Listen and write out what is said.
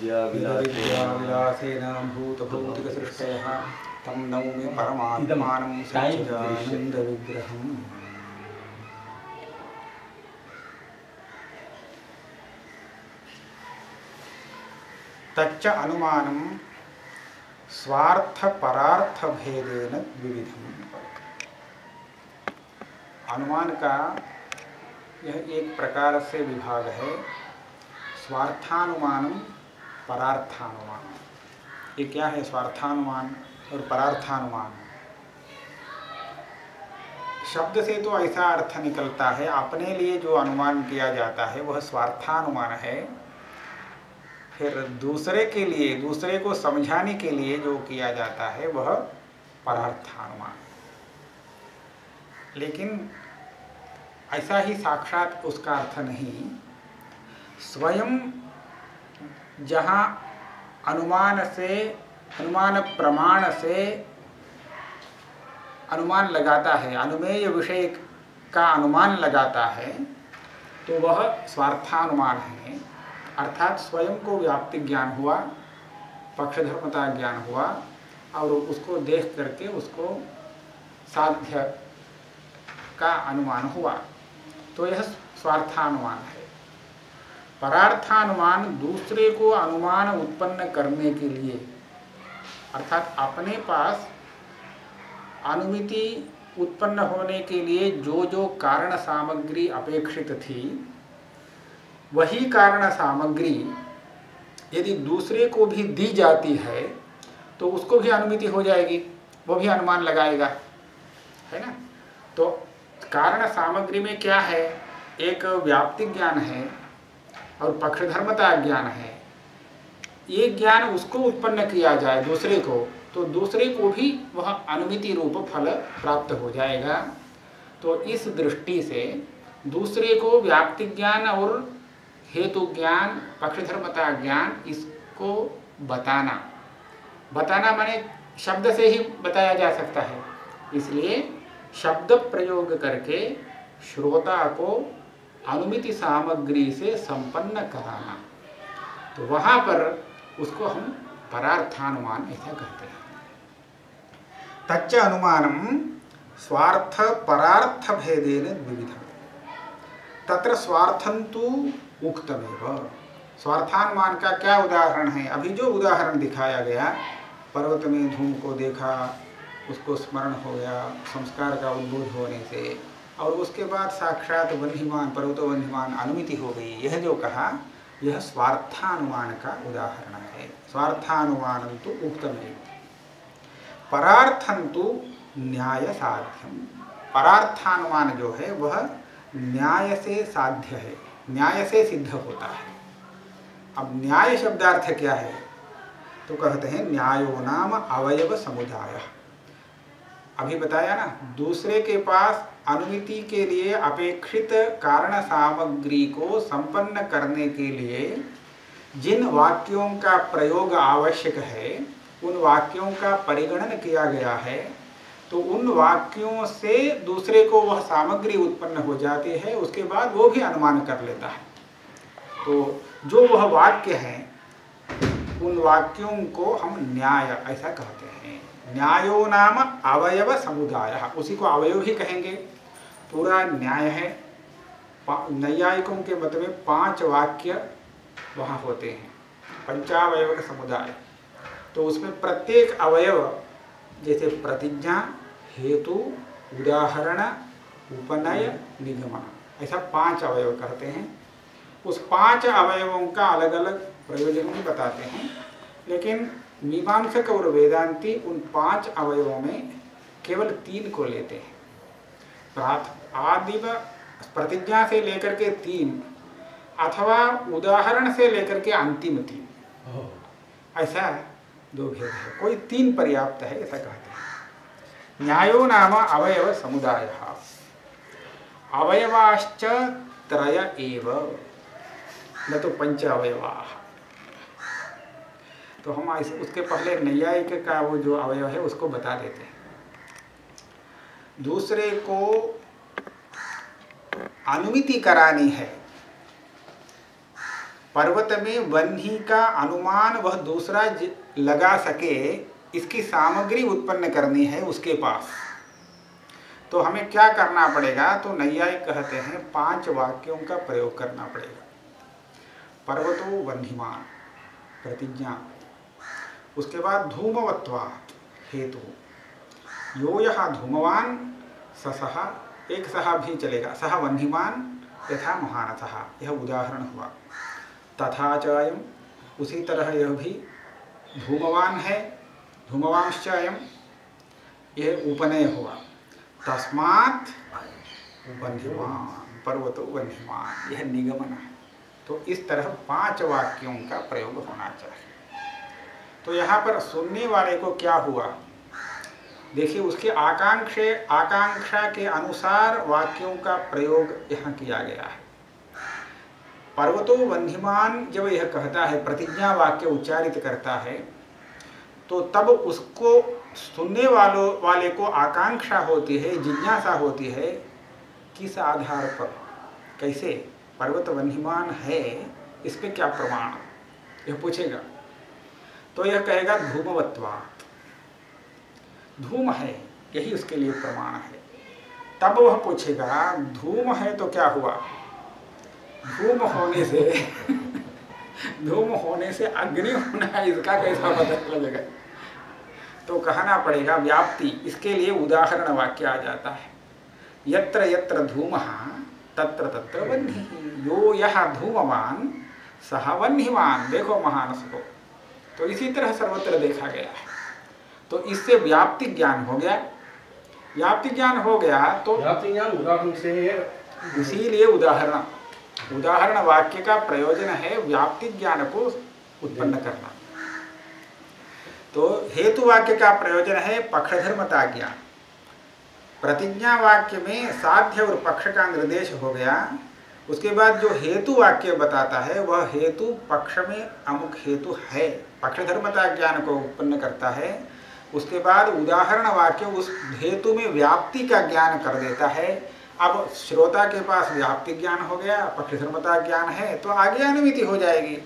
विद्याविलासेन भूतभौतिकसृष्टयः तं नौमि परमात्मानं सच्चिदानन्दविग्रहम्। तच्च अनुमानं स्वार्थ परार्थ भेदेन द्विविधम्। अनुमान का यह एक प्रकार से विभाग है, स्वार्थानुमानम परार्थानुमान। ये क्या है स्वार्थानुमान और परार्थानुमान? शब्द से तो ऐसा अर्थ निकलता है, अपने लिए जो अनुमान किया जाता है वह स्वार्थानुमान है। फिर दूसरे के लिए, दूसरे को समझाने के लिए जो किया जाता है वह परार्थानुमान। लेकिन ऐसा ही साक्षात उसका अर्थ नहीं। स्वयं जहाँ अनुमान प्रमाण से अनुमान लगाता है, अनुमेय विषय का अनुमान लगाता है, तो वह स्वार्थानुमान है। अर्थात स्वयं को व्याप्ति ज्ञान हुआ, पक्षधर्मता ज्ञान हुआ और उसको देख करके उसको साध्य का अनुमान हुआ, तो यह स्वार्थानुमान है। परार्थानुमान दूसरे को अनुमान उत्पन्न करने के लिए, अर्थात अपने पास अनुमिति उत्पन्न होने के लिए जो जो कारण सामग्री अपेक्षित थी, वही कारण सामग्री यदि दूसरे को भी दी जाती है तो उसको भी अनुमिति हो जाएगी, वो भी अनुमान लगाएगा, है ना। तो कारण सामग्री में क्या है, एक व्याप्ति ज्ञान है और पक्षधर्मता ज्ञान है। ये ज्ञान उसको उत्पन्न किया जाए दूसरे को, तो दूसरे को भी वह अनुमिति रूप फल प्राप्त हो जाएगा। तो इस दृष्टि से दूसरे को व्याप्ति ज्ञान और हेतु ज्ञान, पक्षधर्मता ज्ञान, इसको बताना माने शब्द से ही बताया जा सकता है। इसलिए शब्द प्रयोग करके श्रोता को अनुमिति सामग्री से संपन्न कराना, तो वहाँ पर उसको हम परार्थानुमान ऐसा कहते हैं। तच्च अनुमानम स्वार्थ परार्थ भेदेन द्विविधम्। तत्र स्वार्थं तु उक्तमेव। स्वार्थानुमान का क्या उदाहरण है? अभी जो उदाहरण दिखाया गया, पर्वत में धूम को देखा, उसको स्मरण हो गया संस्कार का उद्बोध होने से, और उसके बाद साक्षात वन्यमान पर्वतो वन्यमान अनुमिति हो गई, यह जो कहा यह स्वार्थानुमान का उदाहरण है। स्वार्थानुमानं तु उक्तमेव। परार्थं तु न्याय साध्यम। परार्थानुमान जो है वह न्याय से साध्य है, न्याय से सिद्ध होता है। अब न्याय शब्दार्थ क्या है? तो कहते हैं न्यायो नाम अवयव समुदाय। अभी बताया ना, दूसरे के पास अनुमिति के लिए अपेक्षित कारण सामग्री को संपन्न करने के लिए जिन वाक्यों का प्रयोग आवश्यक है, उन वाक्यों का परिगणन किया गया है, तो उन वाक्यों से दूसरे को वह सामग्री उत्पन्न हो जाती है, उसके बाद वो भी अनुमान कर लेता है। तो जो वह वाक्य है, उन वाक्यों को हम न्याय ऐसा कहते हैं। न्यायो नाम अवयव समुदाय, उसी को अवयव ही कहेंगे। पूरा न्याय है। नैयायिकों के मत में 5 वाक्य वहाँ होते हैं, पंचावयव समुदाय। तो उसमें प्रत्येक अवयव, जैसे प्रतिज्ञा, हेतु, उदाहरण, उपनय, निगमन, ऐसा 5 अवयव करते हैं। उस 5 अवयवों का अलग अलग प्रयोजन भी बताते हैं, लेकिन मीमांसक और वेदांती उन 5 अवयवों में केवल 3 को लेते हैं। आदि प्रतिज्ञा से लेकर के 3, अथवा उदाहरण से लेकर के अंतिम 3, ऐसा 2 भेद है। कोई 3 पर्याप्त है ऐसा कहते हैं। न्यायो नाम अवयव समुदायः। अवयवाश्च 3 एव, न तो 5 अवयवाः। तो हम उसके पहले नैयायिक का वो जो अवयव है उसको बता देते हैं। दूसरे को अनुमिति करानी है, पर्वत में वन्ही का अनुमान वह दूसरा लगा सके, इसकी सामग्री उत्पन्न करनी है उसके पास। तो हमें क्या करना पड़ेगा? तो नैयायिक कहते हैं 5 वाक्यों का प्रयोग करना पड़ेगा। पर्वतो वह्निमान प्रतिज्ञा, उसके बाद धूमवत्वात् हेतु, यो यः धूमवान सह, एक सह भी चलेगा, सह वह्निमान यथा महानसः, यह उदाहरण हुआ। तथा च अयम्, उसी तरह यह भी धूमवान है, धूमवांश्च अयम्, यह उपनय हुआ। तस्मात् वह्निमान, पर्वतो वह्निमान, यह निगमन है। तो इस तरह 5 वाक्यों का प्रयोग होना चाहिए। तो यहाँ पर सुनने वाले को क्या हुआ? देखिए, उसके आकांक्षा के अनुसार वाक्यों का प्रयोग यहाँ किया गया है। पर्वतो वह्निमान जब यह कहता है, प्रतिज्ञा वाक्य उच्चारित करता है, तो तब उसको सुनने वाले को आकांक्षा होती है, जिज्ञासा होती है, किस आधार पर, कैसे पर्वत वह्निमान है, इस पे क्या प्रमाण, यह पूछेगा। तो यह कहेगा धूमवत्वात्, धूम है, यही उसके लिए प्रमाण है। तब वह पूछेगा धूम है तो क्या हुआ? धूम होने से अग्नि होना है, इसका कैसा पता लगेगा? तो कहना पड़ेगा व्याप्ति, इसके लिए उदाहरण वाक्य आ जाता है। यत्र यत्र धूमः तत्र तत्र वह्निः, यो यः धूमवान सह वह्निवान। देखो महानस को, तो इसी तरह सर्वत्र देखा गया है। तो इससे व्याप्ति ज्ञान हो गया। व्याप्ति ज्ञान हो गया तो व्याप्ति ज्ञान उदाहरण से, इसीलिए उदाहरण वाक्य का प्रयोजन है व्याप्ति ज्ञान को उत्पन्न करना। तो हेतु वाक्य का प्रयोजन है पक्षधर्मता ज्ञान। प्रतिज्ञा वाक्य में साध्य और पक्ष का निर्देश हो गया। उसके बाद जो हेतु वाक्य बताता है वह हेतु पक्ष में अमुक हेतु है, पक्षधर्मता ज्ञान को उत्पन्न करता है। उसके बाद उदाहरण वाक्य उस हेतु में व्याप्ति का ज्ञान कर देता है। अब श्रोता के पास व्याप्ति ज्ञान हो गया, पक्षधर्मता ज्ञान है, तो आगे अनुमिति हो जाएगी।